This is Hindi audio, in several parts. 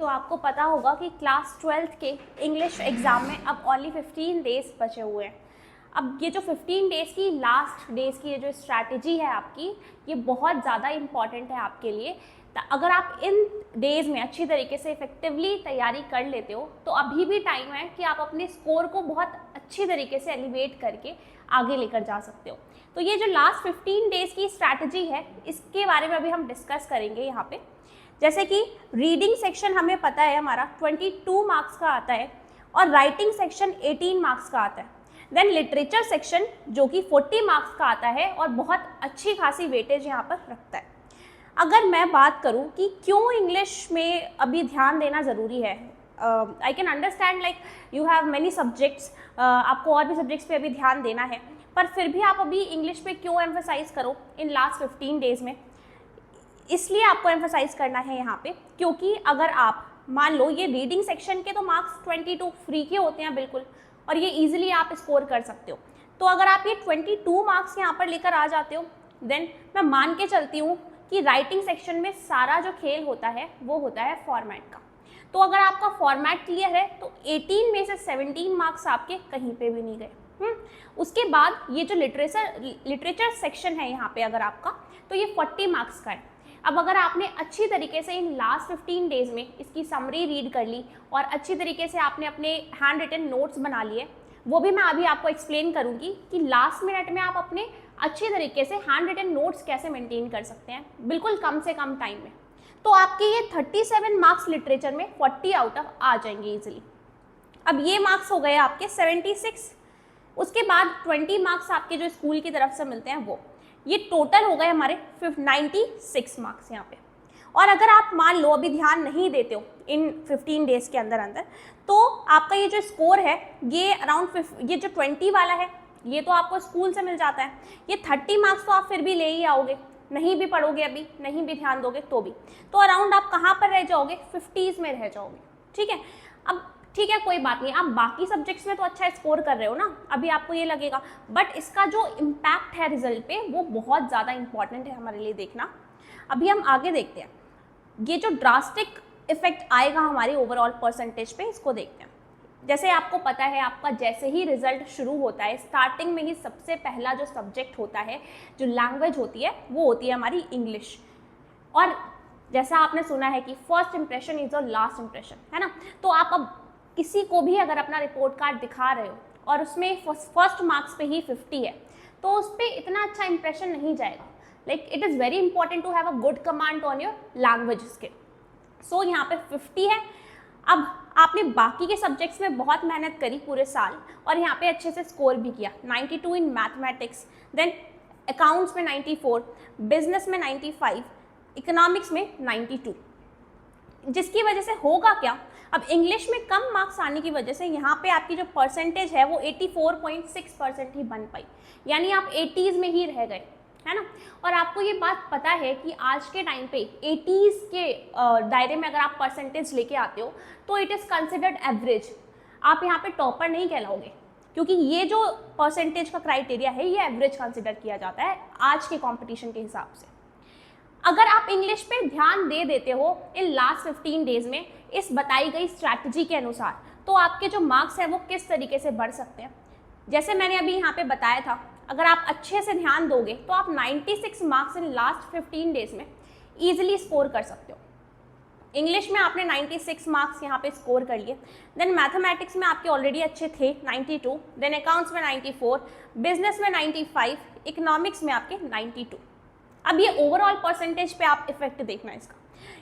तो आपको पता होगा कि क्लास 12th के इंग्लिश एग्ज़ाम में अब ओनली 15 डेज़ बचे हुए हैं। अब ये जो 15 डेज़ की लास्ट डेज़ की ये जो स्ट्रैटेजी है आपकी, ये बहुत ज़्यादा इम्पॉर्टेंट है आपके लिए। अगर आप इन डेज़ में अच्छी तरीके से इफेक्टिवली तैयारी कर लेते हो तो अभी भी टाइम है कि आप अपने स्कोर को बहुत अच्छी तरीके से एलिवेट करके आगे लेकर जा सकते हो। तो ये जो लास्ट 15 डेज़ की स्ट्रैटेजी है, इसके बारे में अभी हम डिस्कस करेंगे यहाँ पे। जैसे कि रीडिंग सेक्शन हमें पता है हमारा 22 मार्क्स का आता है और राइटिंग सेक्शन 18 मार्क्स का आता है। देन लिटरेचर सेक्शन जो कि 40 मार्क्स का आता है और बहुत अच्छी खासी वेटेज यहाँ पर रखता है। अगर मैं बात करूँ कि क्यों इंग्लिश में अभी ध्यान देना ज़रूरी है, I can understand like you have many subjects, आपको और भी सब्जेक्ट्स पे अभी ध्यान देना है, पर फिर भी आप अभी इंग्लिश पे क्यों एम्फेसाइज करो इन लास्ट 15 डेज़ में। इसलिए आपको एम्फेसाइज करना है यहाँ पे, क्योंकि अगर आप मान लो ये रीडिंग सेक्शन के तो मार्क्स 22 फ्री के होते हैं बिल्कुल, और ये इजीली आप स्कोर कर सकते हो। तो अगर आप ये 22 मार्क्स यहाँ पर लेकर आ जाते हो, देन मैं मान के चलती हूँ कि राइटिंग सेक्शन में सारा जो खेल होता है वो होता है फॉर्मेट का। तो अगर आपका फॉर्मेट क्लियर है तो 18 में से 17 मार्क्स आपके कहीं पे भी नहीं गए। उसके बाद ये जो लिटरेचर सेक्शन है यहाँ पे अगर आपका, तो ये 40 मार्क्स का है। अब अगर आपने अच्छी तरीके से इन लास्ट 15 डेज़ में इसकी समरी रीड कर ली और अच्छी तरीके से आपने अपने हैंड रिटन नोट्स बना लिए, वो भी मैं अभी आपको एक्सप्लेन करूँगी कि लास्ट मिनट में आप अपने अच्छी तरीके से हैंड रिटन नोट्स कैसे मेंटेन कर सकते हैं बिल्कुल कम से कम टाइम में। तो आपके ये 37 मार्क्स लिटरेचर में 40 आउट ऑफ आ जाएंगे इजीली। अब ये मार्क्स हो गए आपके 76। उसके बाद 20 मार्क्स आपके जो स्कूल की तरफ से मिलते हैं वो, ये टोटल हो गए हमारे 96 मार्क्स यहाँ पे। और अगर आप मान लो अभी ध्यान नहीं देते हो इन 15 डेज़ के अंदर तो आपका ये जो स्कोर है ये अराउंड ये जो 20 वाला है ये तो आपको स्कूल से मिल जाता है। ये 30 मार्क्स तो आप फिर भी ले ही आओगे, नहीं भी पढ़ोगे अभी, नहीं भी ध्यान दोगे तो भी, तो अराउंड आप कहाँ पर रह जाओगे, 50s में रह जाओगे। ठीक है, अब ठीक है कोई बात नहीं, आप बाकी सब्जेक्ट्स में तो अच्छा स्कोर कर रहे हो ना, अभी आपको ये लगेगा, बट इसका जो इम्पैक्ट है रिजल्ट पे वो बहुत ज़्यादा इंपॉर्टेंट है हमारे लिए देखना। अभी हम आगे देखते हैं, ये जो ड्रास्टिक इफेक्ट आएगा हमारी ओवरऑल परसेंटेज पे, इसको देखते हैं। जैसे आपको पता है आपका जैसे ही रिजल्ट शुरू होता है, स्टार्टिंग में ही सबसे पहला जो सब्जेक्ट होता है, जो लैंग्वेज होती है, वो होती है हमारी इंग्लिश। और जैसा आपने सुना है कि first impression is the last impression, है ना। तो आप अब किसी को भी अगर अपना रिपोर्ट कार्ड दिखा रहे हो और उसमें फर्स्ट मार्क्स पे ही 50 है, तो उस पर इतना अच्छा इंप्रेशन नहीं जाएगा। Like it is very important to have a good command on your language skill. So यहाँ पे 50 है। अब आपने बाकी के सब्जेक्ट्स में बहुत मेहनत करी पूरे साल और यहाँ पे अच्छे से स्कोर भी किया, 92 इन मैथमेटिक्स, देन अकाउंट्स में 94, बिजनेस में 95, इकोनॉमिक्स में 92, जिसकी वजह से होगा क्या, अब इंग्लिश में कम मार्क्स आने की वजह से यहाँ पे आपकी जो परसेंटेज है वो 84.6% ही बन पाई, यानी आप 80s में ही रह गए, है ना। और आपको ये बात पता है कि आज के टाइम पे 80s के दायरे में अगर आप परसेंटेज लेके आते हो तो इट इज़ कंसिडर्ड एवरेज, आप यहाँ पे टॉपर नहीं कहलाओगे, क्योंकि ये जो परसेंटेज का क्राइटेरिया है ये एवरेज कंसिडर किया जाता है आज के कॉम्पिटिशन के हिसाब से। अगर आप इंग्लिश पे ध्यान दे देते हो इन लास्ट 15 डेज़ में इस बताई गई स्ट्रैटेजी के अनुसार, तो आपके जो मार्क्स हैं वो किस तरीके से बढ़ सकते हैं। जैसे मैंने अभी यहाँ पे बताया था, अगर आप अच्छे से ध्यान दोगे तो आप 96 मार्क्स इन लास्ट 15 डेज़ में ईजिली स्कोर कर सकते हो। इंग्लिश में आपने 96 मार्क्स यहाँ पे स्कोर कर लिए, देन मैथमेटिक्स में आपके ऑलरेडी अच्छे थे 92, देन अकाउंट्स में 94, बिजनेस में 95, इकोनॉमिक्स में आपके 92। अब ये ओवरऑल परसेंटेज पे आप इफेक्ट देखना इसका,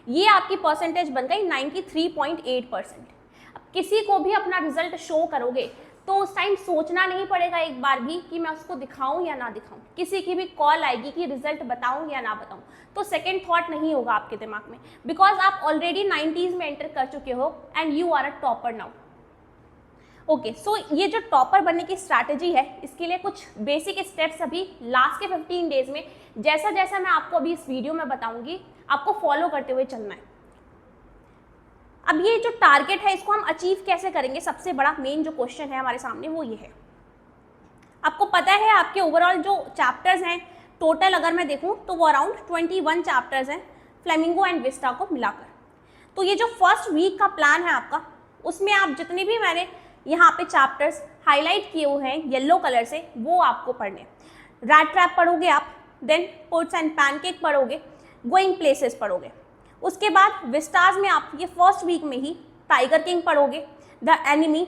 ये आपकी परसेंटेज बन गई 93.8%। अब किसी को भी अपना रिजल्ट शो करोगे तो उस टाइम सोचना नहीं पड़ेगा एक बार भी कि मैं उसको दिखाऊं या ना दिखाऊं, किसी की भी कॉल आएगी कि रिजल्ट बताऊं या ना बताऊं, तो सेकंड थॉट नहीं होगा आपके दिमाग में, बिकॉज आप ऑलरेडी 90s में एंटर कर चुके हो and you are a topper now. Okay, so ये जो टॉपर बनने की स्ट्रैटेजी है, इसके लिए कुछ बेसिक स्टेप्स अभी लास्ट के 15 डेज़ में जैसा जैसा मैं आपको अभी इस वीडियो में बताऊंगी आपको फॉलो करते हुए चलना है। अब ये जो टारगेट है इसको हम अचीव कैसे करेंगे, सबसे बड़ा मेन जो क्वेश्चन है हमारे सामने वो ये है। आपको पता है आपके ओवरऑल जो चैप्टर्स हैं टोटल अगर मैं देखूं तो वो अराउंड 21 चैप्टर्स हैं फ्लेमिंगो एंड विस्टा को मिलाकर। तो ये जो फर्स्ट वीक का प्लान है आपका, उसमें आप जितने भी मैंने यहाँ पे चैप्टर्स हाईलाइट किए हुए हैं येलो कलर से, वो आपको पढ़ने। रैट ट्रैप पढ़ोगे आप, देन पोट्स एंड पैनकेक पढ़ोगे, गोइंग प्लेसेस पढ़ोगे। उसके बाद विस्टार्स में आप ये फर्स्ट वीक में ही टाइगर किंग पढ़ोगे, the enemy,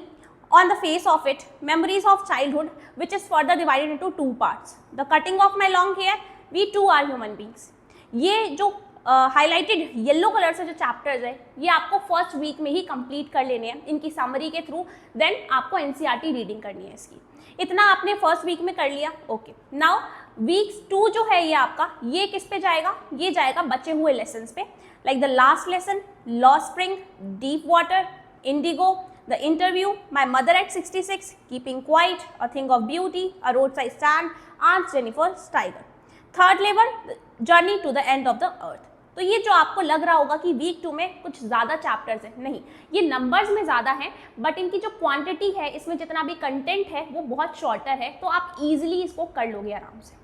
on the face of it, memories of childhood which is further divided into 2 parts, the cutting of my long hair, we too are human beings. ये जो हाईलाइटेड येलो कलर से जो चैप्टर्स है, ये आपको फर्स्ट वीक में ही कंप्लीट कर लेने हैं इनकी समरी के थ्रू। देन आपको एनसीईआरटी रीडिंग करनी है इसकी। इतना आपने फर्स्ट वीक में कर लिया, ओके। नाउ वीक 2 जो है ये आपका, ये किस पे जाएगा? ये जाएगा बचे हुए लेसन्स पे, like the last lesson, lost spring, deep water, indigo, the interview, my mother at 66, keeping quiet, a thing of beauty, a road side stand, aunt Jennifer Steiger, third level, journey to the end of the earth. तो ये जो आपको लग रहा होगा कि वीक 2 में कुछ ज़्यादा चैप्टर्स हैं, नहीं, ये नंबर्स में ज़्यादा हैं, बट इनकी जो क्वांटिटी है, इसमें जितना भी कंटेंट है वो बहुत शॉर्टर है, तो आप इजीली इसको कर लोगे आराम से,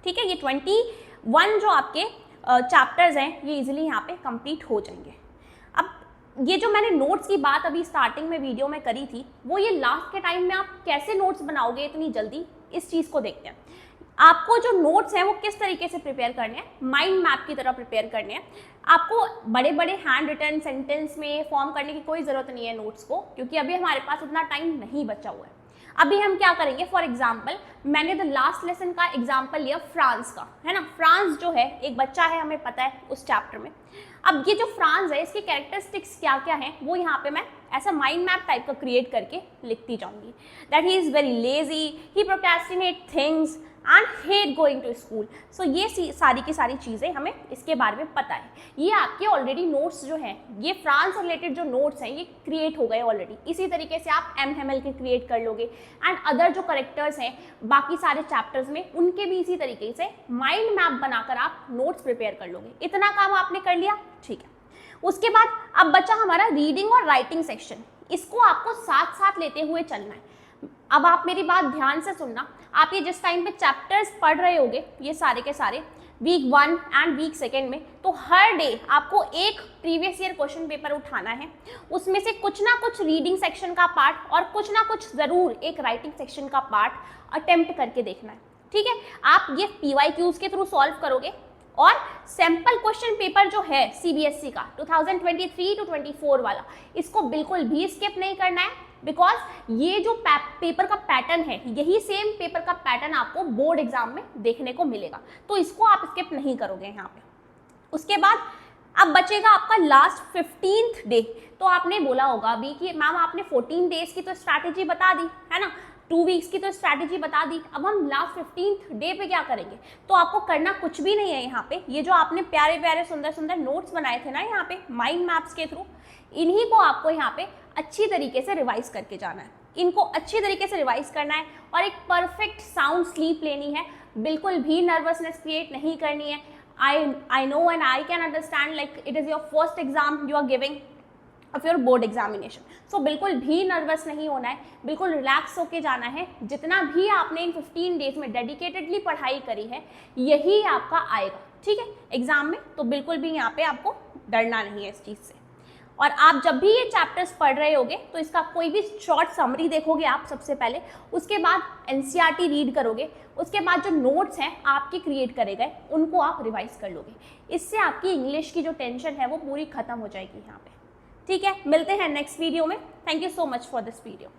ठीक है। ये 21 जो आपके चैप्टर्स हैं, ये इजीली यहाँ पे कंप्लीट हो जाएंगे। अब ये जो मैंने नोट्स की बात अभी स्टार्टिंग में वीडियो में करी थी, वो ये लास्ट के टाइम में आप कैसे नोट्स बनाओगे इतनी जल्दी, इस चीज़ को देखते हैं। आपको जो नोट्स हैं वो किस तरीके से प्रिपेयर करने हैं, माइंड मैप की तरह प्रिपेयर करने हैं। आपको बड़े बड़े हैंड रिटन सेंटेंस में फॉर्म करने की कोई ज़रूरत नहीं है नोट्स को, क्योंकि अभी हमारे पास उतना टाइम नहीं बचा हुआ है। अभी हम क्या करेंगे, फॉर एग्जाम्पल मैंने द लास्ट लेसन का एग्जाम्पल लिया फ्रांस का, है ना। फ्रांस जो है एक बच्चा है, हमें पता है उस चैप्टर में। अब ये जो फ्रांस है, इसकी कैरेक्टरिस्टिक्स क्या क्या हैं, वो यहाँ पे मैं ऐसा माइंड मैप टाइप का क्रिएट करके लिखती जाऊंगी। That he is very lazy, he procrastinate things and hate going to school. So ये सारी की सारी चीज़ें हमें इसके बारे में पता है। ये आपके ऑलरेडी नोट्स जो हैं, ये फ्रांस रिलेटेड जो नोट्स हैं, ये क्रिएट हो गए ऑलरेडी। इसी तरीके से आप एमएमएल के क्रिएट कर लोगे, एंड अदर जो करेक्टर्स हैं बाकी सारे चैप्टर्स में, उनके भी इसी तरीके से माइंड मैप बनाकर आप नोट्स प्रिपेयर कर लोगे। इतना काम आपने कर लिया, ठीक है। उसके बाद अब बचा हमारा रीडिंग और राइटिंग सेक्शन। इसको आपको साथ साथ लेते हुए चलना है। अब आप मेरी बात ध्यान से सुनना। आप ये जिस टाइम पे चैप्टर्स पढ़ रहे होगे, ये सारे के सारे वीक 1 एंड वीक 2 में, तो हर डे आपको एक प्रीवियस ईयर क्वेश्चन पेपर उठाना है। उसमें से कुछ ना कुछ रीडिंग सेक्शन का पार्ट और कुछ ना कुछ ज़रूर एक राइटिंग सेक्शन का पार्ट अटेम्प्ट करके देखना है, ठीक है। आप ये PYQs के थ्रू सॉल्व करोगे, और सैम्पल क्वेश्चन पेपर जो है CBSE का 2023 to 24 वाला, इसको बिल्कुल भी स्किप नहीं करना है, बिकॉज ये जो पेपर का पैटर्न है, यही सेम पेपर का पैटर्न आपको बोर्ड एग्जाम में देखने को मिलेगा, तो इसको आप स्किप नहीं करोगे यहाँ पे। उसके बाद अब बचेगा आपका लास्ट 15th डे। तो आपने बोला होगा अभी कि मैम आपने 14 डेज की तो स्ट्रैटेजी बता दी है ना, 2 वीक्स की तो स्ट्रैटेजी बता दी, अब हम लास्ट 15th डे पे क्या करेंगे। तो आपको करना कुछ भी नहीं है यहाँ पे। ये जो आपने प्यारे प्यारे सुंदर सुंदर नोट्स बनाए थे ना यहाँ पे माइंड मैप्स के थ्रू, इन्हीं को आपको यहाँ पे अच्छी तरीके से रिवाइज करके जाना है। इनको अच्छी तरीके से रिवाइज करना है और एक परफेक्ट साउंड स्लीप लेनी है। बिल्कुल भी नर्वसनेस क्रिएट नहीं करनी है। I know and I can understand, like it is your first exam you are giving of your board examination. So बिल्कुल भी नर्वस नहीं होना है, बिल्कुल रिलैक्स होके जाना है। जितना भी आपने इन 15 डेज में डेडिकेटेडली पढ़ाई करी है, यही आपका आएगा, ठीक है, एग्जाम में। तो बिल्कुल भी यहाँ पे आपको डरना नहीं है इस चीज़ से। और आप जब भी ये चैप्टर्स पढ़ रहे होगे, तो इसका कोई भी शॉर्ट समरी देखोगे आप सबसे पहले, उसके बाद एनसीईआरटी रीड करोगे, उसके बाद जो नोट्स हैं आपके क्रिएट करे गए, उनको आप रिवाइज कर लोगे। इससे आपकी इंग्लिश की जो टेंशन है वो पूरी खत्म हो जाएगी यहाँ पे, ठीक है। मिलते हैं नेक्स्ट वीडियो में। Thank you so much for this video.